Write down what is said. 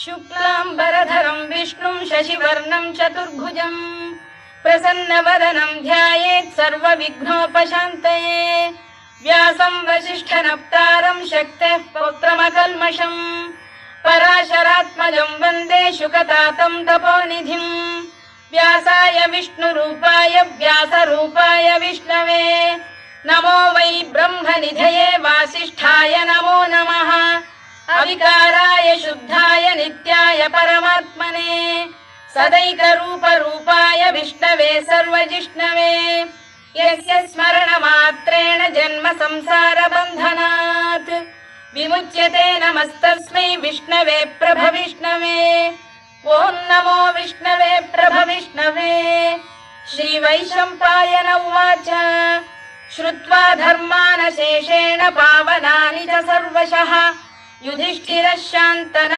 शुक्लाम्बरधरं विष्णुं शशिवर्णं चतुर्भुजं प्रसन्नवदनं ध्यायेत् सर्वविघ्नोपशान्तये व्यासं वसिष्ठनप्तारं शक्तेः पौत्रमकल्मषम् पराशरात्मजं वन्दे शुकतातं तपोनिधिम् व्यासाय विष्णुरूपाय व्यासरूपाय विष्णवे नमो वै ब्रह्मनिधये वासिष्ठाय नमो नमः अविकाराय शुद्धाय नित्याय परमात्मने सदैकरूपरूपाय विष्णवे सर्वजिष्णवे यस्य स्मरणमात्रेण जन्म संसारबन्धनात् विमुच्यते नमस्तस्मै विष्णवे प्रभविष्णवे ॐ नमो विष्णवे प्रभविष्णवे। श्रीवैशम्पायन उवाच श्रुत्वा धर्मानशेषेण पावनानि च सर्वशः युधिष्ठिरः शान्तनः